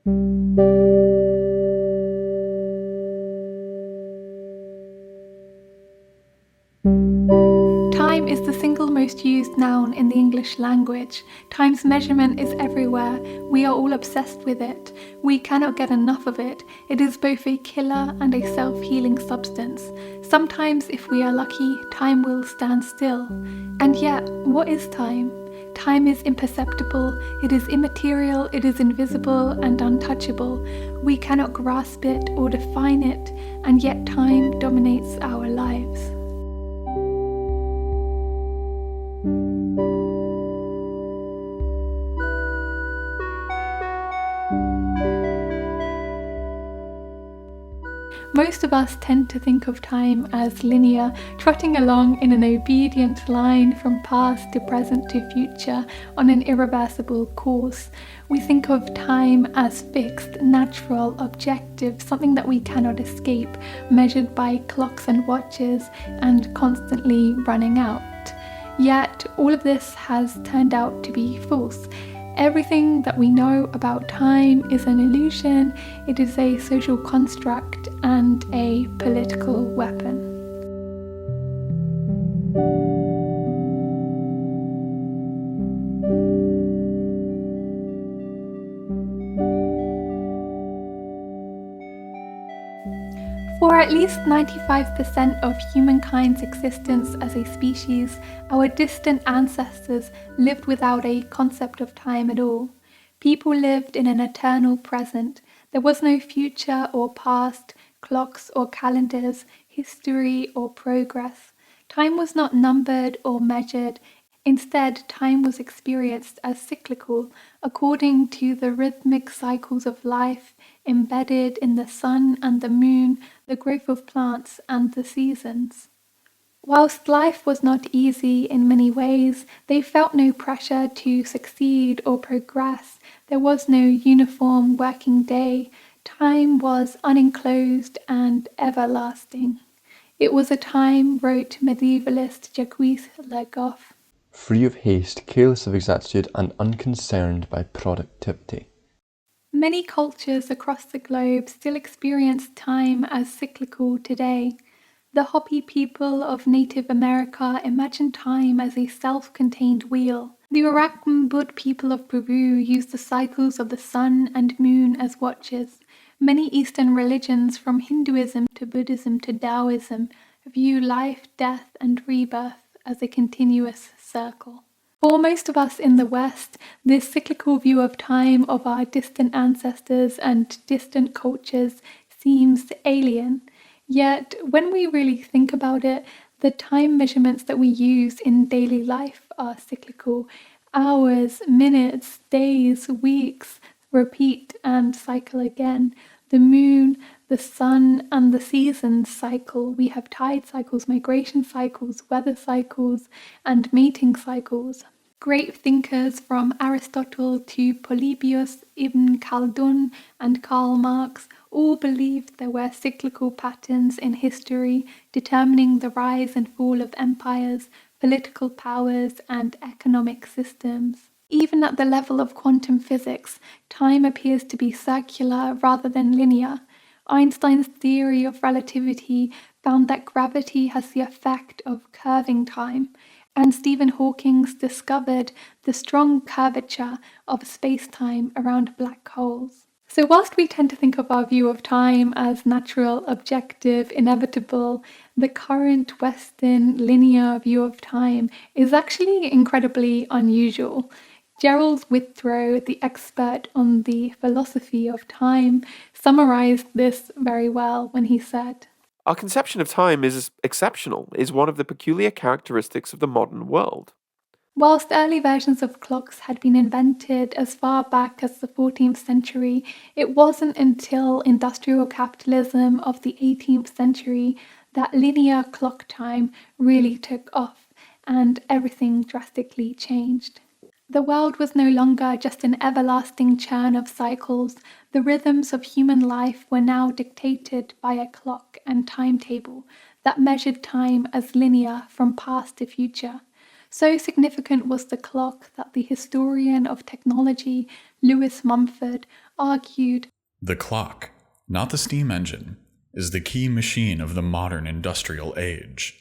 Time is the single most used noun in the English language. Time's measurement is everywhere. We are all obsessed with it. We cannot get enough of it. It is both a killer and a self-healing substance. Sometimes, if we are lucky, time will stand still. And yet, what is time? Time is imperceptible, it is immaterial, it is invisible and untouchable. We cannot grasp it or define it, and yet time dominates our lives. Most of us tend to think of time as linear, trotting along in an obedient line from past to present to future on an irreversible course. We think of time as fixed, natural, objective, something that we cannot escape, measured by clocks and watches and constantly running out. Yet all of this has turned out to be false. Everything that we know about time is an illusion, it is a social construct and a political weapon. For at least 95% of humankind's existence as a species, our distant ancestors lived without a concept of time at all. People lived in an eternal present. There was no future or past, clocks or calendars, history or progress. Time was not numbered or measured. Instead, time was experienced as cyclical, according to the rhythmic cycles of life embedded in the sun and the moon, the growth of plants and the seasons. Whilst life was not easy in many ways, they felt no pressure to succeed or progress. There was no uniform working day. Time was unenclosed and everlasting. It was a time, wrote medievalist Jacques Le Goff, free of haste, careless of exactitude, and unconcerned by productivity. Many cultures across the globe still experience time as cyclical today. The Hopi people of Native America imagine time as a self-contained wheel. The Urracan people of Peru use the cycles of the sun and moon as watches. Many Eastern religions, from Hinduism to Buddhism to Taoism, view life, death, and rebirth as a continuous circle. For most of us in the West, this cyclical view of time of our distant ancestors and distant cultures seems alien. Yet, when we really think about it, the time measurements that we use in daily life are cyclical. Hours, minutes, days, weeks repeat and cycle again. The moon, the sun, and the seasons cycle. We have tide cycles, migration cycles, weather cycles, and mating cycles. Great thinkers from Aristotle to Polybius, Ibn Khaldun, and Karl Marx all believed there were cyclical patterns in history determining the rise and fall of empires, political powers, and economic systems. Even at the level of quantum physics, time appears to be circular rather than linear. Einstein's theory of relativity found that gravity has the effect of curving time, and Stephen Hawking discovered the strong curvature of space-time around black holes. So whilst we tend to think of our view of time as natural, objective, inevitable, the current Western linear view of time is actually incredibly unusual. Gerald Withrow, the expert on the philosophy of time, summarized this very well when he said, "Our conception of time is exceptional, is one of the peculiar characteristics of the modern world." Whilst early versions of clocks had been invented as far back as the 14th century, it wasn't until industrial capitalism of the 18th century that linear clock time really took off and everything drastically changed. The world was no longer just an everlasting churn of cycles. The rhythms of human life were now dictated by a clock and timetable that measured time as linear from past to future. So significant was the clock that the historian of technology, Lewis Mumford, argued, "The clock, not the steam engine, is the key machine of the modern industrial age."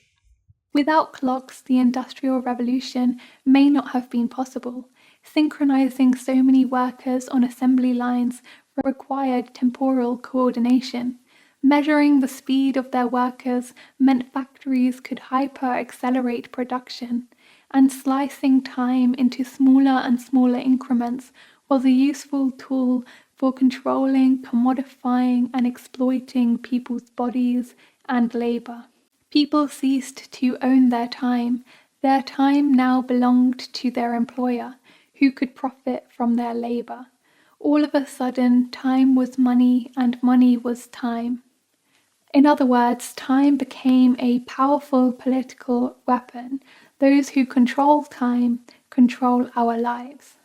without clocks, the Industrial Revolution may not have been possible. Synchronizing so many workers on assembly lines required temporal coordination. Measuring the speed of their workers meant factories could hyper-accelerate production, and slicing time into smaller and smaller increments was a useful tool for controlling, commodifying, and exploiting people's bodies and labor. People ceased to own their time. Their time now belonged to their employer, who could profit from their labor. All of a sudden, time was money and money was time. In other words, time became a powerful political weapon. Those who control time control our lives.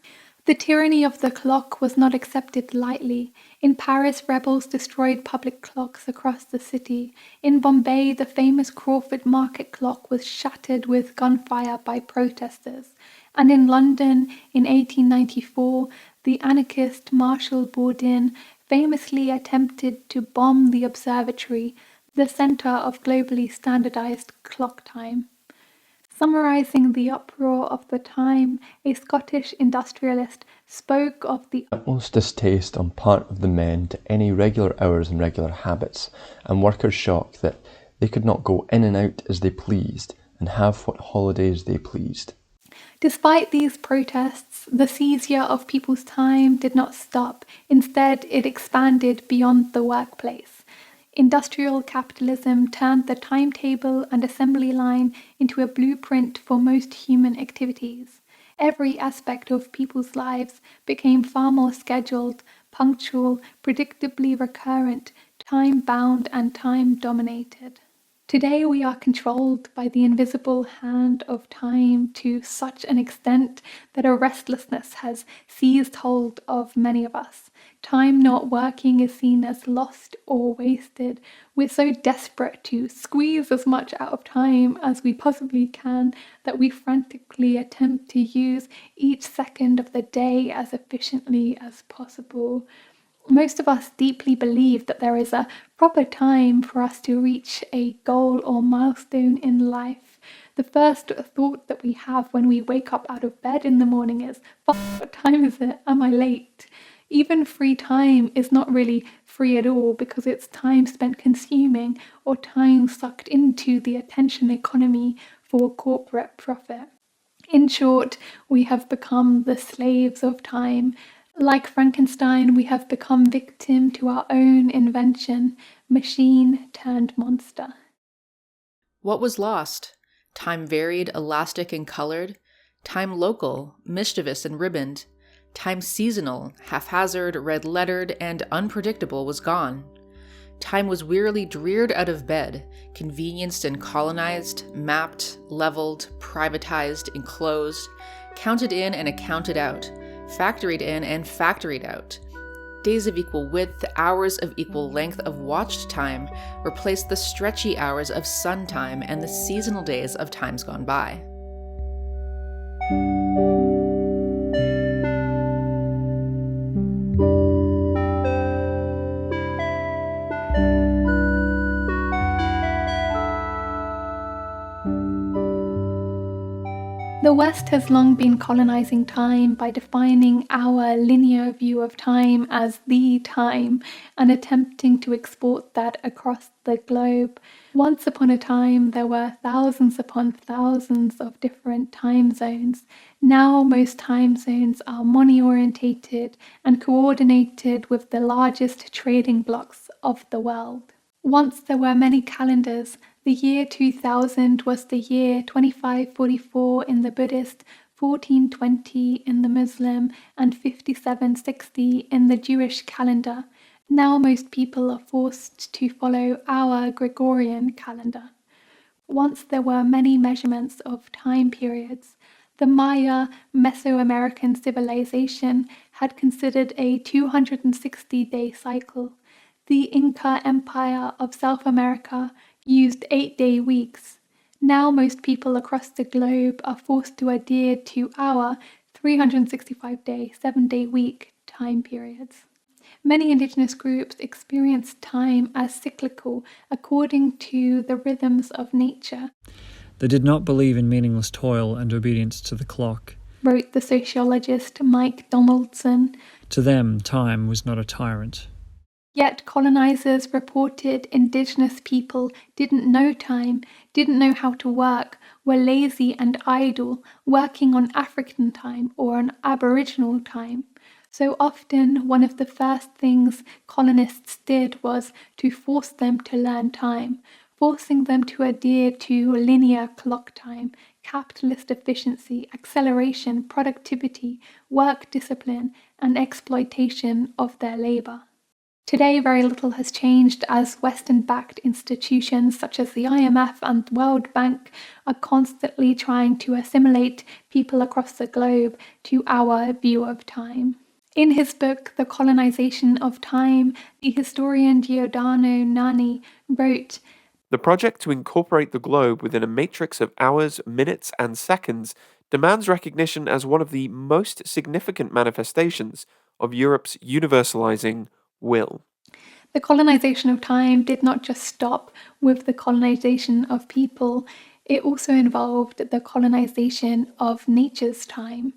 The tyranny of the clock was not accepted lightly. In Paris, rebels destroyed public clocks across the city. In Bombay, the famous Crawford Market clock was shattered with gunfire by protesters. And in London, in 1894, the anarchist Marshal Bourdin famously attempted to bomb the observatory, the centre of globally standardized clock time. Summarizing the uproar of the time, a Scottish industrialist spoke of the utmost distaste on part of the men to any regular hours and regular habits, and workers shocked that they could not go in and out as they pleased, and have what holidays they pleased. Despite these protests, the seizure of people's time did not stop. Instead, it expanded beyond the workplace. Industrial capitalism turned the timetable and assembly line into a blueprint for most human activities. Every aspect of people's lives became far more scheduled, punctual, predictably recurrent, time-bound, and time-dominated. Today we are controlled by the invisible hand of time to such an extent that a restlessness has seized hold of many of us. Time not working is seen as lost or wasted. We're so desperate to squeeze as much out of time as we possibly can that we frantically attempt to use each second of the day as efficiently as possible. Most of us deeply believe that there is a proper time for us to reach a goal or milestone in life. The first thought that we have when we wake up out of bed in the morning is, what time is it? Am I late? Even free time is not really free at all because it's time spent consuming or time sucked into the attention economy for corporate profit. In short, we have become the slaves of time. Like Frankenstein, we have become victim to our own invention, machine turned monster. What was lost? Time varied, elastic, and colored. Time local, mischievous and ribboned. Time seasonal, haphazard, red-lettered, and unpredictable was gone. Time was wearily dreared out of bed, convenienced and colonized, mapped, leveled, privatized, enclosed, counted in and accounted out, factoried in and factoried out. Days of equal width, hours of equal length of watched time replaced the stretchy hours of sun time and the seasonal days of times gone by. The West has long been colonizing time by defining our linear view of time as the time and attempting to export that across the globe. Once upon a time, there were thousands upon thousands of different time zones. Now, most time zones are money-orientated and coordinated with the largest trading blocks of the world. Once there were many calendars. The year 2000 was the year 2544 in the Buddhist, 1420 in the Muslim, and 5760 in the Jewish calendar. Now most people are forced to follow our Gregorian calendar. Once there were many measurements of time periods. The Maya Mesoamerican civilization had considered a 260-day cycle. The Inca Empire of South America used 8-day weeks. Now most people across the globe are forced to adhere to our 365-day, 7-day week time periods. Many Indigenous groups experience time as cyclical according to the rhythms of nature, They did not believe in meaningless toil and obedience to the clock. wrote the sociologist Mike Donaldson. To them, time was not a tyrant. Yet colonizers reported Indigenous people didn't know time, didn't know how to work, were lazy and idle, working on African time or on Aboriginal time. So often, one of the first things colonists did was to force them to learn time, forcing them to adhere to linear clock time, capitalist efficiency, acceleration, productivity, work discipline, and exploitation of their labor. Today, very little has changed as Western-backed institutions such as the IMF and the World Bank are constantly trying to assimilate people across the globe to our view of time. In his book, The Colonization of Time, the historian Giordano Nani wrote, The project to incorporate the globe within a matrix of hours, minutes, and seconds demands recognition as one of the most significant manifestations of Europe's universalizing will. The colonization of time did not just stop with the colonization of people, it also involved the colonization of nature's time.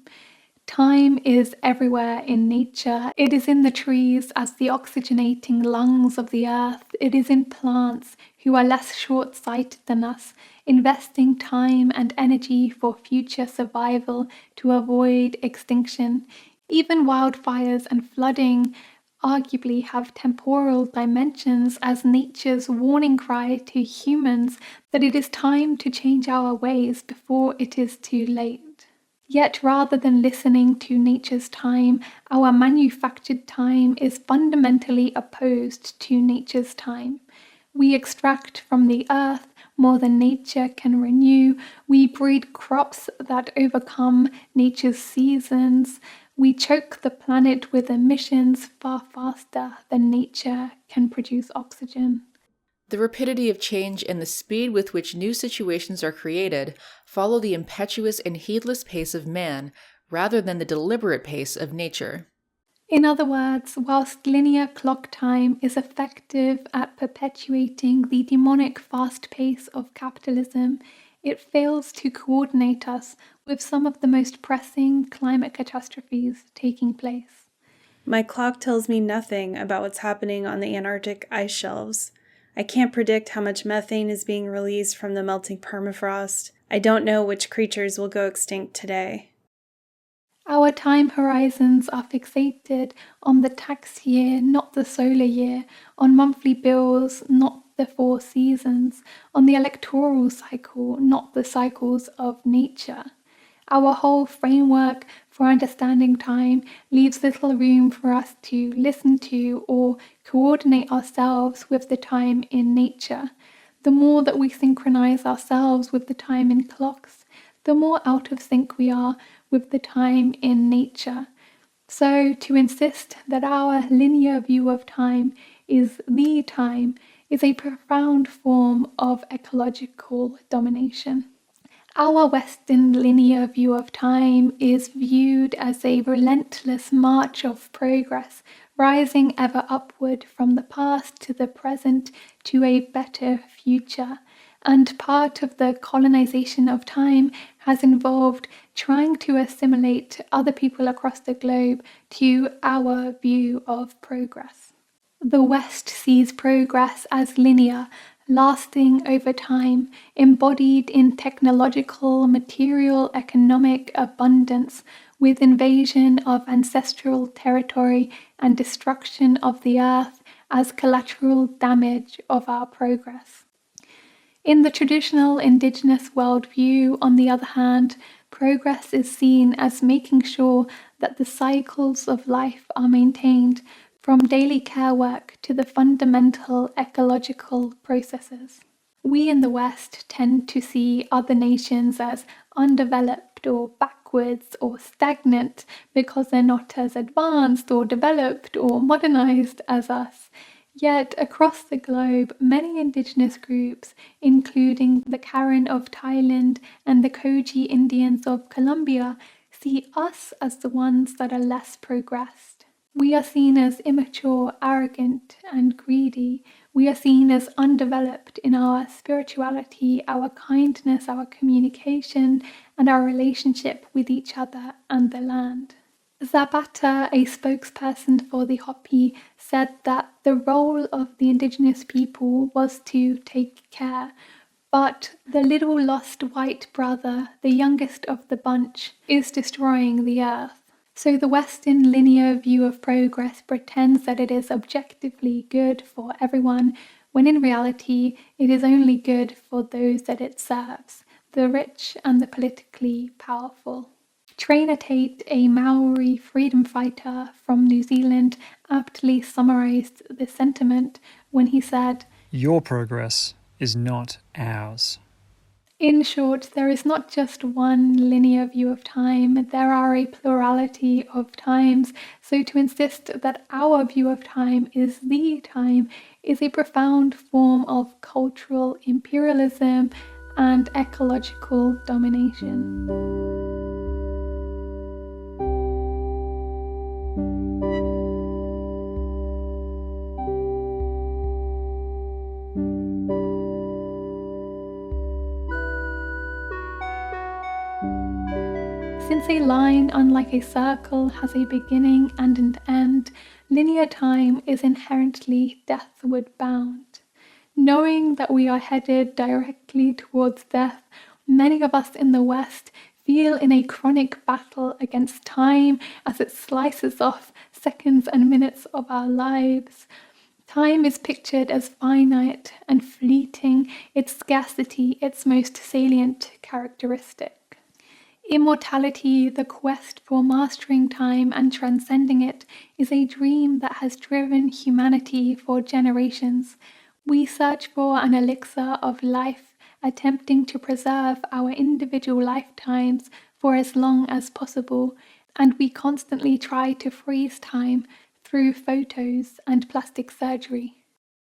Time is everywhere in nature. It is in the trees as the oxygenating lungs of the earth. It is in plants who are less short-sighted than us, investing time and energy for future survival to avoid extinction. Even wildfires and flooding arguably have temporal dimensions as nature's warning cry to humans that it is time to change our ways before it is too late. Yet rather than listening to nature's time, our manufactured time is fundamentally opposed to nature's time. We extract from the earth more than nature can renew. We breed crops that overcome nature's seasons. We choke the planet with emissions far faster than nature can produce oxygen. The rapidity of change and the speed with which new situations are created follow the impetuous and heedless pace of man rather than the deliberate pace of nature. In other words, whilst linear clock time is effective at perpetuating the demonic fast pace of capitalism, it fails to coordinate us with some of the most pressing climate catastrophes taking place. My clock tells me nothing about what's happening on the Antarctic ice shelves. I can't predict how much methane is being released from the melting permafrost. I don't know which creatures will go extinct today. Our time horizons are fixated on the tax year, not the solar year, on monthly bills, not the 4 seasons, on the electoral cycle, not the cycles of nature. Our whole framework for understanding time leaves little room for us to listen to or coordinate ourselves with the time in nature. The more that we synchronize ourselves with the time in clocks, the more out of sync we are with the time in nature. So to insist that our linear view of time is the time is a profound form of ecological domination. Our Western linear view of time is viewed as a relentless march of progress, rising ever upward from the past to the present to a better future. And part of the colonization of time has involved trying to assimilate other people across the globe to our view of progress. The West sees progress as linear, lasting over time, embodied in technological, material, economic abundance, with invasion of ancestral territory and destruction of the earth as collateral damage of our progress. In the traditional Indigenous worldview, on the other hand, progress is seen as making sure that the cycles of life are maintained, from daily care work to the fundamental ecological processes. We in the West tend to see other nations as undeveloped or backwards or stagnant because they're not as advanced or developed or modernized as us. Yet across the globe, many Indigenous groups, including the Karen of Thailand and the Koji Indians of Colombia, see us as the ones that are less progressed. We are seen as immature, arrogant, and greedy. We are seen as undeveloped in our spirituality, our kindness, our communication, and our relationship with each other and the land. Zapata, a spokesperson for the Hopi, said that the role of the indigenous people was to take care, but the little lost white brother, the youngest of the bunch, is destroying the earth. So the Western linear view of progress pretends that it is objectively good for everyone, when in reality it is only good for those that it serves, the rich and the politically powerful. Trainer Tate, a Maori freedom fighter from New Zealand, aptly summarised this sentiment when he said, Your progress is not ours. In short, there is not just one linear view of time, there are a plurality of times, so to insist that our view of time is the time is a profound form of cultural imperialism and ecological domination. Since a line, unlike a circle, has a beginning and an end, linear time is inherently deathward bound. Knowing that we are headed directly towards death, many of us in the West feel in a chronic battle against time as it slices off seconds and minutes of our lives. Time is pictured as finite and fleeting, its scarcity its most salient characteristic. Immortality, the quest for mastering time and transcending it, is a dream that has driven humanity for generations. We search for an elixir of life, attempting to preserve our individual lifetimes for as long as possible, and we constantly try to freeze time through photos and plastic surgery.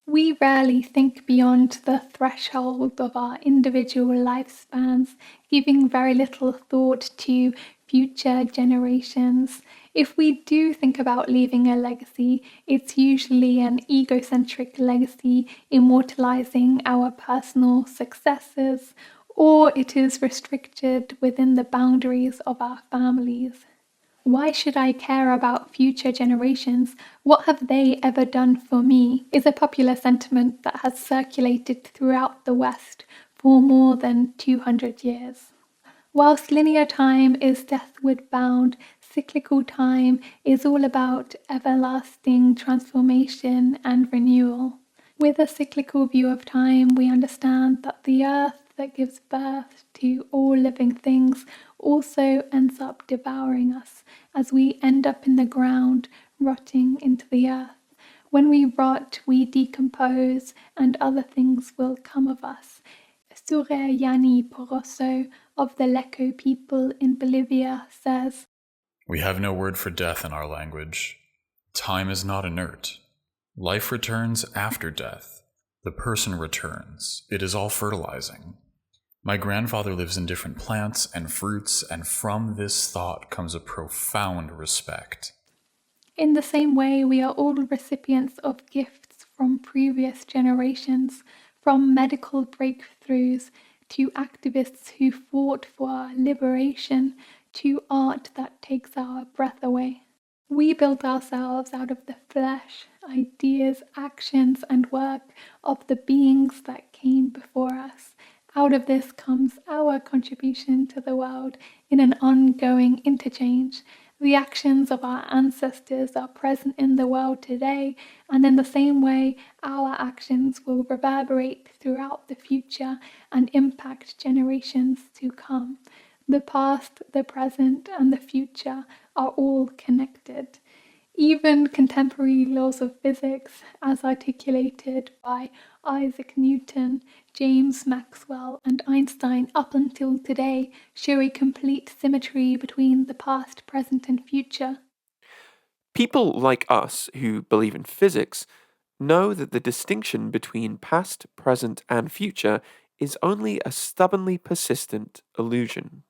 We rarely think beyond the threshold of our individual lifespans, giving very little thought to future generations. If we do think about leaving a legacy, it's usually an egocentric legacy immortalizing our personal successes, or it is restricted within the boundaries of our families. Why should I care about future generations? What have they ever done for me? Is a popular sentiment that has circulated throughout the West for more than 200 years. Whilst linear time is deathward bound, cyclical time is all about everlasting transformation and renewal. With a cyclical view of time, we understand that the earth that gives birth to all living things also ends up devouring us as we end up in the ground, rotting into the earth. When we rot, we decompose, and other things will come of us. Sureyani Poroso of the Leco people in Bolivia says, We have no word for death in our language. Time is not inert. Life returns after death. The person returns. It is all fertilizing. My grandfather lives in different plants and fruits, and from this thought comes a profound respect. In the same way, we are all recipients of gifts from previous generations, from medical breakthroughs to activists who fought for our liberation to art that takes our breath away. We build ourselves out of the flesh, ideas, actions, and work of the beings that came before us. Out of this comes our contribution to the world in an ongoing interchange. The actions of our ancestors are present in the world today, and in the same way, our actions will reverberate throughout the future and impact generations to come. The past, the present, and the future are all connected. Even contemporary laws of physics, as articulated by Isaac Newton, James Maxwell, and Einstein up until today, show a complete symmetry between the past, present, and future. People like us who believe in physics know that the distinction between past, present, and future is only a stubbornly persistent illusion.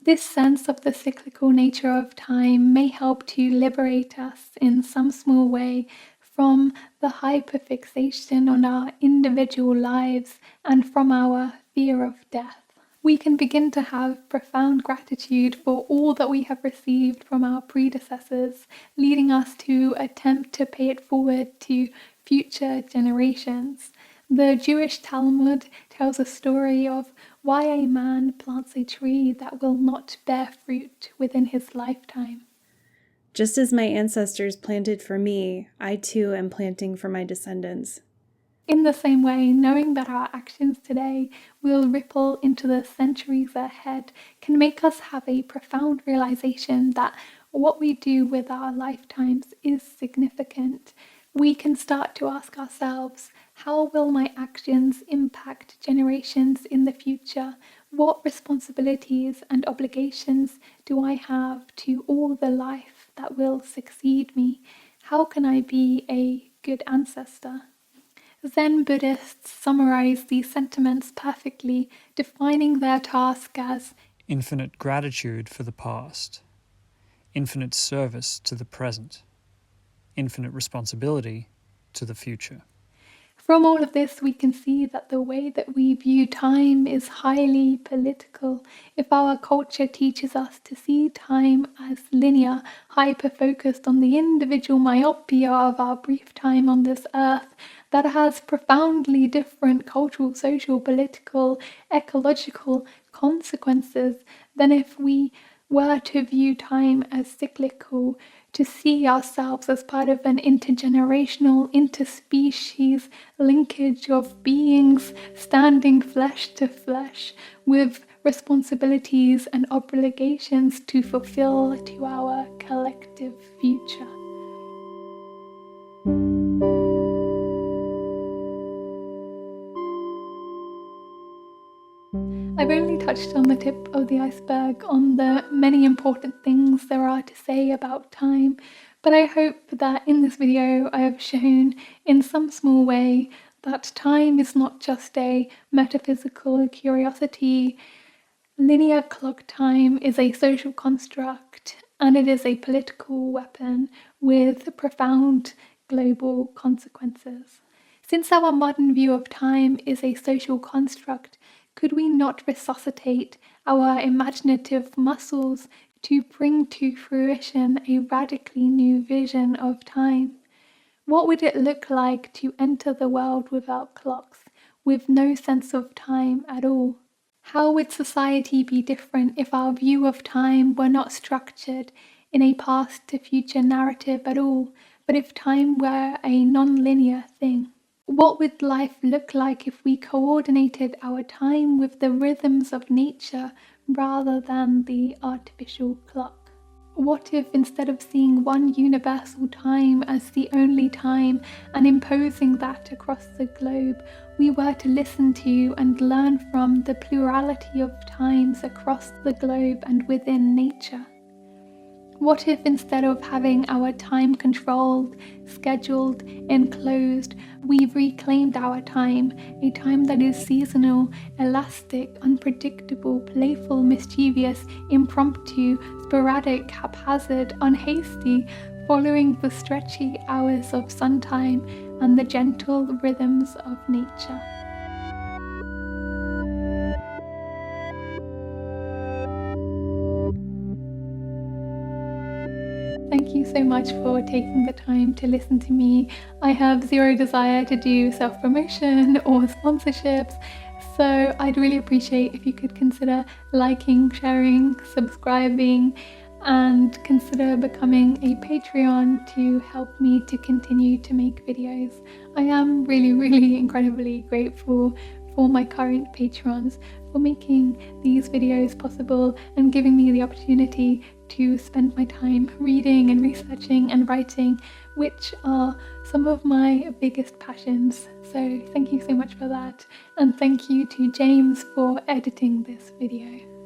This sense of the cyclical nature of time may help to liberate us in some small way from the hyperfixation on our individual lives and from our fear of death. We can begin to have profound gratitude for all that we have received from our predecessors, leading us to attempt to pay it forward to future generations. The Jewish Talmud tells a story of why a man plants a tree that will not bear fruit within his lifetime. Just as my ancestors planted for me, I too am planting for my descendants. In the same way, knowing that our actions today will ripple into the centuries ahead can make us have a profound realization that what we do with our lifetimes is significant. We can start to ask ourselves, how will my actions impact generations in the future? What responsibilities and obligations do I have to all the life that will succeed me? How can I be a good ancestor? Zen Buddhists summarize these sentiments perfectly, defining their task as infinite gratitude for the past, infinite service to the present, infinite responsibility to the future. From all of this, we can see that the way that we view time is highly political. If our culture teaches us to see time as linear, hyper-focused on the individual myopia of our brief time on this earth, that has profoundly different cultural, social, political, ecological consequences than if we were to view time as cyclical, to see ourselves as part of an intergenerational, interspecies linkage of beings standing flesh to flesh with responsibilities and obligations to fulfill to our collective future. I've only touched on the tip of the iceberg on the many important things there are to say about time, but I hope that in this video I have shown in some small way that time is not just a metaphysical curiosity. Linear clock time is a social construct and it is a political weapon with profound global consequences. Since our modern view of time is a social construct, could we not resuscitate our imaginative muscles to bring to fruition a radically new vision of time? What would it look like to enter the world without clocks, with no sense of time at all? How would society be different if our view of time were not structured in a past to future narrative at all, but if time were a non-linear thing? What would life look like if we coordinated our time with the rhythms of nature rather than the artificial clock? What if instead of seeing one universal time as the only time and imposing that across the globe, we were to listen to and learn from the plurality of times across the globe and within nature? What if instead of having our time controlled, scheduled, enclosed, we reclaimed our time, a time that is seasonal, elastic, unpredictable, playful, mischievous, impromptu, sporadic, haphazard, unhasty, following the stretchy hours of suntime and the gentle rhythms of nature? Thank you so much for taking the time to listen to me. I have zero desire to do self-promotion or sponsorships, so I'd really appreciate if you could consider liking, sharing, subscribing, and consider becoming a Patreon to help me to continue to make videos. I am really incredibly grateful for my current patrons for making these videos possible and giving me the opportunity to spend my time reading and researching and writing, which are some of my biggest passions. So thank you so much for that, and thank you to James for editing this video.